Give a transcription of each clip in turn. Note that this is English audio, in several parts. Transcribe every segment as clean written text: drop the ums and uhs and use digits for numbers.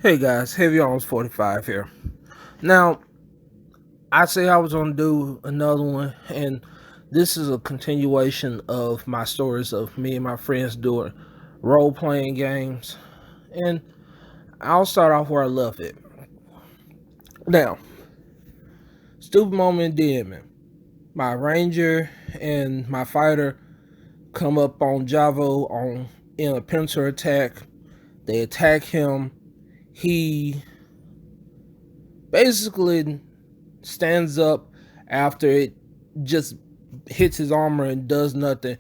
Hey guys, Heavy Arms 45 here. Now, I say I was gonna do another one, and this is a continuation of my stories of me and my friends doing role playing games. And I'll start off where I left it. Now, stupid moment in DMing. My ranger and my fighter come up on Javo on in a pincer attack. They attack him. He basically stands up after it just hits his armor and does nothing,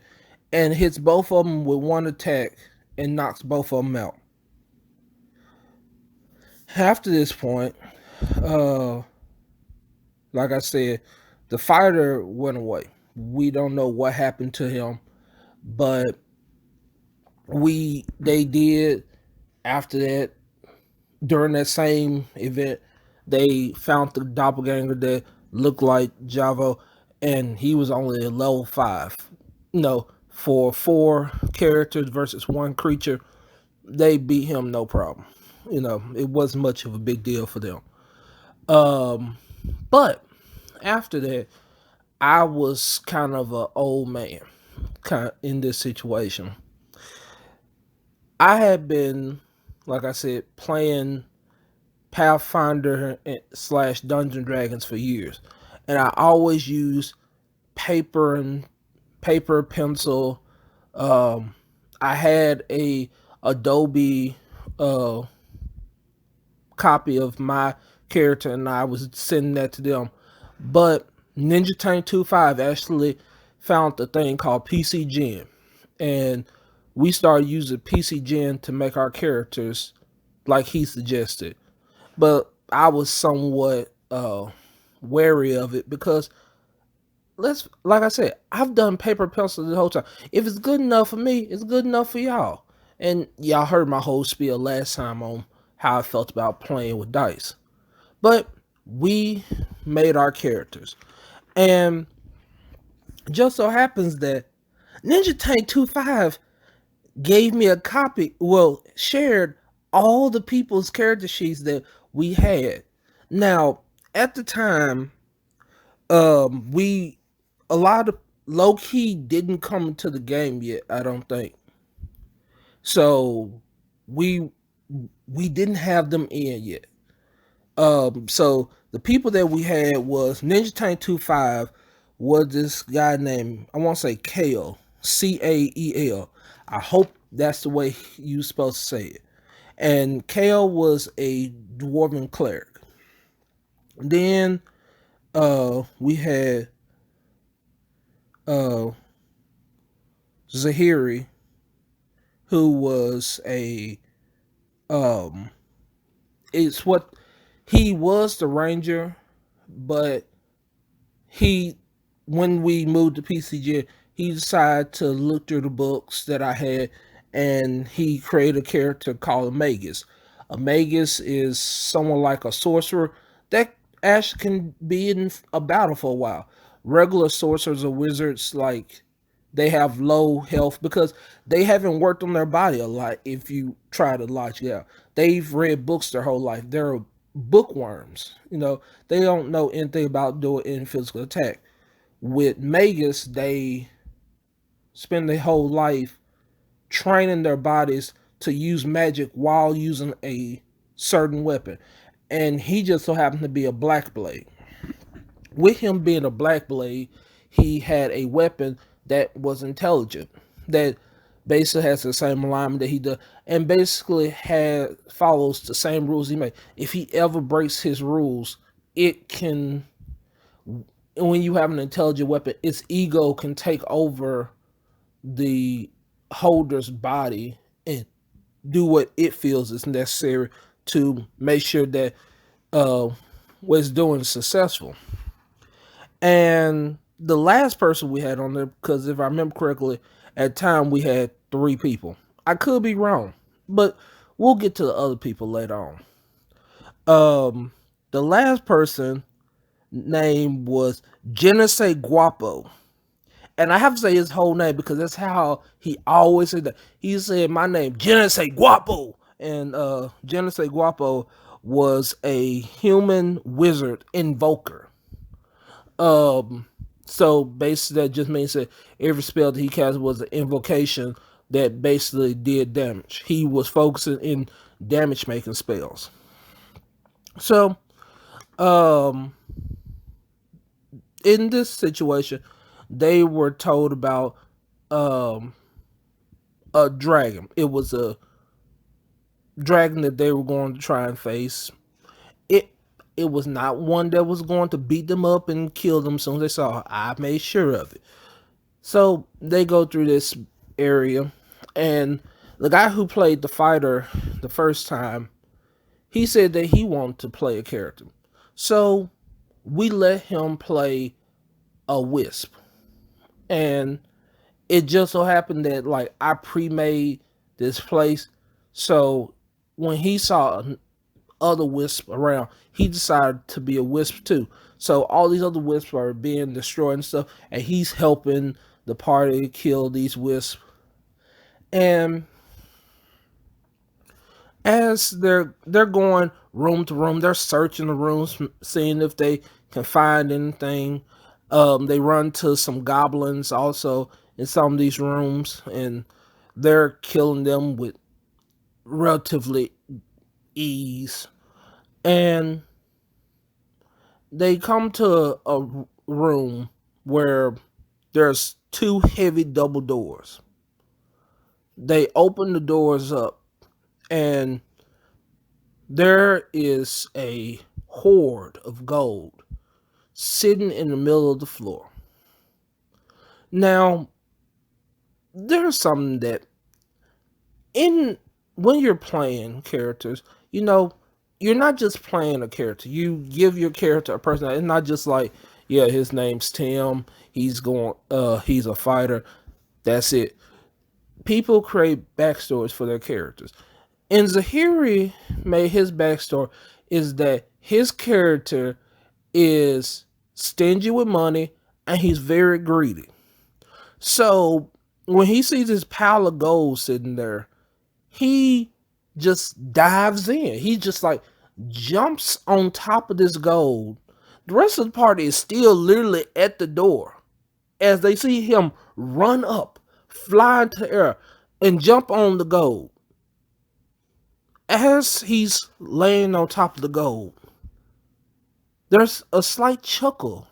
and hits both of them with one attack and knocks both of them out. After this point, uh, like I said, the fighter went away. We don't know what happened to him, but they did after that. During that same event, they found the doppelganger that looked like Javo, and he was only a level 5. No, for 4 characters versus 1 creature, they beat him no problem. It wasn't much of a big deal for them. Um, but after that, I was kind of an old man, kind of in this situation. I had been, like I said, playing Pathfinder slash Dungeon Dragons for years, and I always use paper and pencil. I had a Adobe uh, copy of my character, and I was sending that to them. But Ninja Tank 25 actually found the thing called PC Gen, and we started using PC Gen to make our characters like he suggested. But I was somewhat wary of it because like I said, I've done paper pencil the whole time. If it's good enough for me, it's good enough for y'all. And y'all heard my whole spiel last time on how I felt about playing with dice. But we made our characters. And just so happens that Ninja Tank 25 gave me a copy, shared all the people's character sheets that we had. Now, at the time, we a lot of low key didn't come into the game yet, I don't think. So we we didn't have them in yet. So the people that we had was Ninja Tank 25 was this guy named, I want to say Kale, Cael. I hope that's the way you supposed to say it. And Kale was a dwarven cleric. Then we had uh Zahiri, who was a um it's what he was the ranger, but he when we moved to PCG, he decided to look through the books that I had, and he created a character called a magus. A magus is someone like a sorcerer that actually can be in a battle for a while. Regular sorcerers or wizards, like, they have low health because they haven't worked on their body a lot. If you try to logic it out, they've read books their whole life. They're bookworms. They don't know anything about doing any physical attack. With magus, they spend their whole life training their bodies to use magic while using a certain weapon. And he just so happened to be a black blade. With him being a black blade, he had a weapon that was intelligent, that basically has the same alignment that he does, and basically follows the same rules he made. If he ever breaks his rules, it can, when you have an intelligent weapon, its ego can take over the holder's body and do what it feels is necessary to make sure that what it's doing is successful. And the last person we had on there, because if I remember correctly, at time we had 3 people. I could be wrong, but we'll get to the other people later on. The last person name was Genesee Guapo. And I have to say his whole name because that's how he always said that. He said my name, Genesee Guapo. and Genesee Guapo was a human wizard invoker. Um, so basically, that just means that every spell that he cast was an invocation that basically did damage. He was focusing in damage making spells. So, um, in this situation, they were told about um a dragon. It was a dragon that they were going to try and face. It it was not one that was going to beat them up and kill them as soon as they saw it. I made sure of it. So they go through this area, and the guy who played the fighter the first time, he said that he wanted to play a character. So we let him play a wisp. And it just so happened that like I pre-made this place. So when he saw other wisps around, he decided to be a wisp too. So all these other wisps are being destroyed and stuff, and he's helping the party kill these wisps. And as they're going room to room, they're searching the rooms, seeing if they can find anything. They run to some goblins also in some of these rooms, and they're killing them with relatively ease. And they come to a room where there's two heavy double doors. They open the doors up, and there is a hoard of gold sitting in the middle of the floor. Now, there's something that in when you're playing characters, you're not just playing a character. You give your character a personality. It's not just like, yeah, his name's Tim. He's a fighter. That's it. People create backstories for their characters. And Zahiri made his backstory is that his character is stingy with money and he's very greedy. So when he sees this pile of gold sitting there, he just dives in. He just like jumps on top of this gold. The rest of the party is still literally at the door as they see him run up, fly into the air, and jump on the gold. As he's laying on top of the gold, there's a slight chuckle,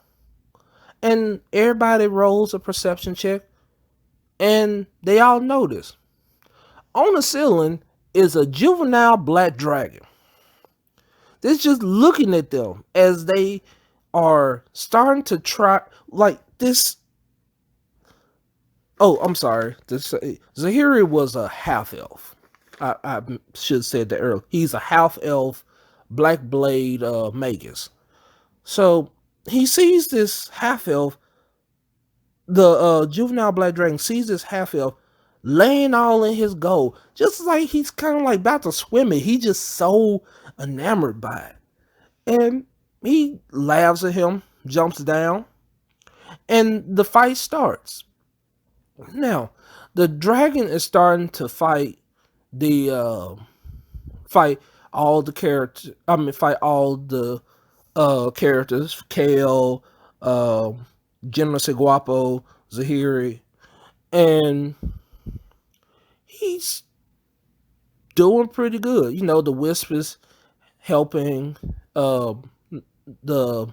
and everybody rolls a perception check, and they all notice. On the ceiling is a juvenile black dragon. This just looking at them as they are starting to try, like this. Oh, I'm sorry. Zahiri was a half elf. I should have said that earlier. He's a half elf, black blade magus. So he sees this half elf. The juvenile black dragon sees this half elf laying all in his gold, just like he's kind of like about to swim it. He just so enamored by it, and he laughs at him, jumps down, and the fight starts. Now, the dragon is starting to fight the fight all the characters. Fight all the characters. Kale, General Seguapo, Zahiri, and he's doing pretty good. The Wisp is helping the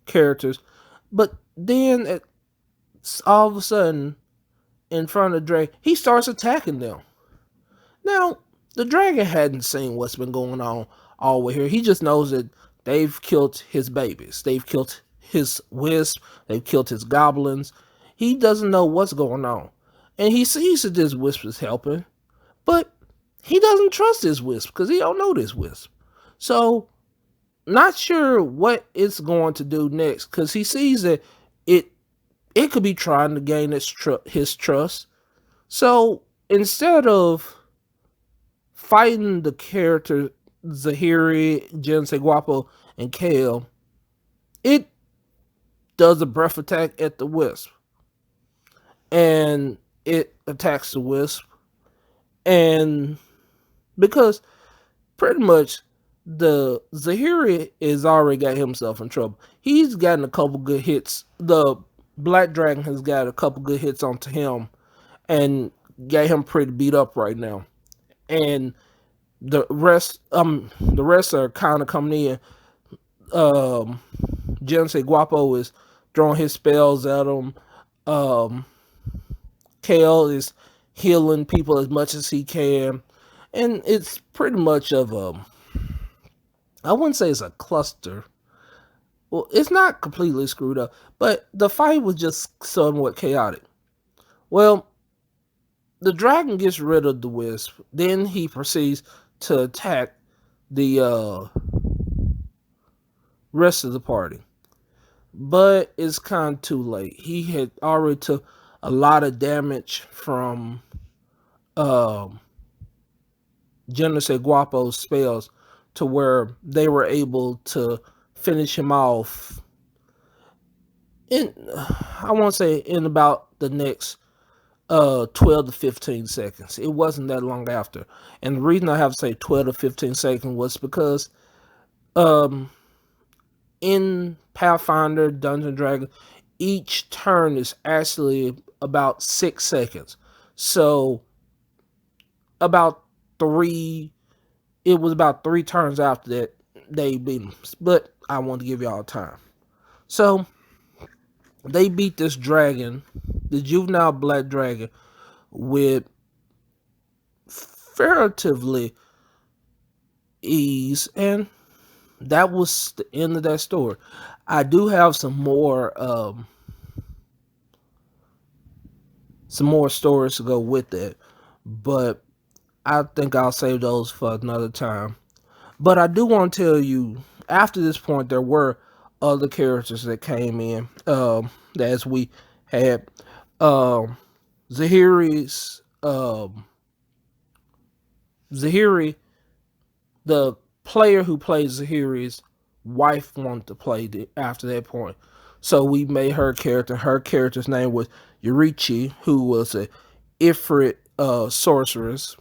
characters, but then all of a sudden, in front of the dragon, he starts attacking them. Now, the dragon hadn't seen what's been going on all the way here. He just knows that they've killed his babies. They've killed his wisp. They've killed his goblins. He doesn't know what's going on. And he sees that this wisp is helping, but he doesn't trust this wisp because he don't know this wisp. So, not sure what it's going to do next because he sees that it could be trying to gain his trust. So, instead of fighting the character Zahiri, Jen Seguapo, and Kale, it does a breath attack at the wisp. And it attacks the wisp. And because pretty much the Zahiri has already got himself in trouble. He's gotten a couple good hits. The Black Dragon has got a couple good hits onto him and got him pretty beat up right now. And the rest are kind of coming in. Jense Guapo is throwing his spells at him. Kale is healing people as much as he can, and it's pretty much of a. I wouldn't say it's a cluster. Well, it's not completely screwed up, but the fight was just somewhat chaotic. Well, the dragon gets rid of the wisp. Then he proceeds to attack the rest of the party. But it's kind of too late. He had already took a lot of damage from Genesis Guapo's spells to where they were able to finish him off in, I want to say, in about the next 12 to 15 seconds. It wasn't that long after. And the reason I have to say 12 to 15 seconds was because in Pathfinder, Dungeon Dragon, each turn is actually about 6 seconds. So about it was about 3 turns after that they beat him. But I want to give y'all time. So they beat this dragon, the juvenile black dragon, with relatively ease, and that was the end of that story. I do have some more stories to go with it, but I think I'll save those for another time. But I do want to tell you, after this point, there were other characters that came in. As we had Zahiri's Zahiri, the player who plays Zahiri's wife, wanted to play after that point. So we made her character. Her character's name was Yurichi, who was a Ifrit sorceress,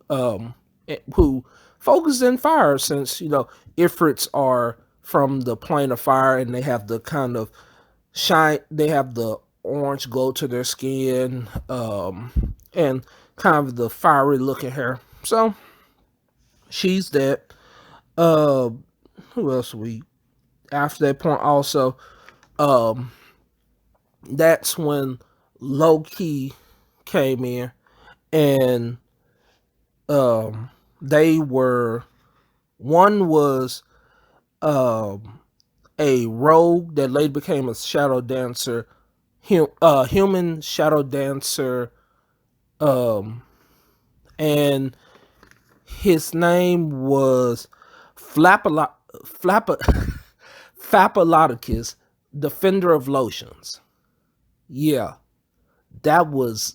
who focused in fire, since Ifrits are from the plane of fire, and they have the kind of shine. They have the orange glow to their skin, and kind of the fiery look at her. So she's that. Who else we? After that point, also, that's when Low-Key came in, and they were, one was a rogue that later became a shadow dancer, human shadow dancer, and his name was Fapalodicus, Defender of Lotions. Yeah, that was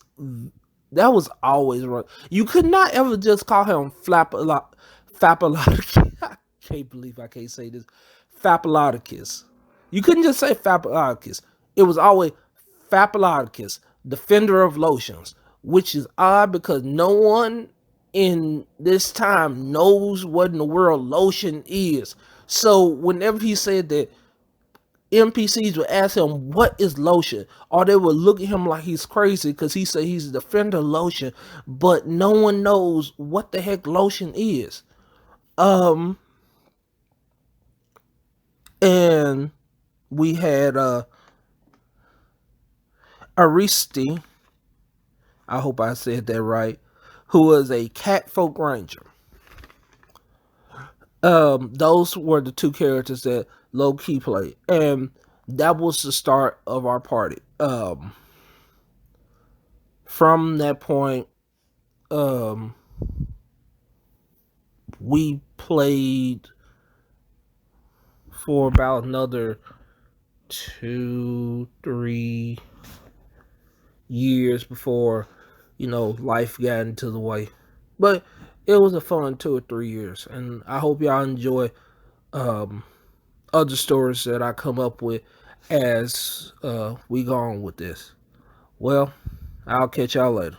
always wrong. You could not ever just call him Fapalodicus. I can't believe I can't say this. Fapalodicus. You couldn't just say Fapalodicus. It was always Fapalodicus, Defender of Lotions, which is odd because no one in this time knows what in the world lotion is. So whenever he said that, NPCs would ask him, what is lotion? Or they would look at him like he's crazy because he said he's a defender of lotion, but no one knows what the heck lotion is. And we had Aristi, I hope I said that right, who was a catfolk ranger. Those were the two characters that Low-Key played, and that was the start of our party. From that point, we played for about another 2-3 years before life got into the way. But it was a fun 2 or 3 years, and I hope y'all enjoy other stories that I come up with as we go on with this. Well, I'll catch y'all later.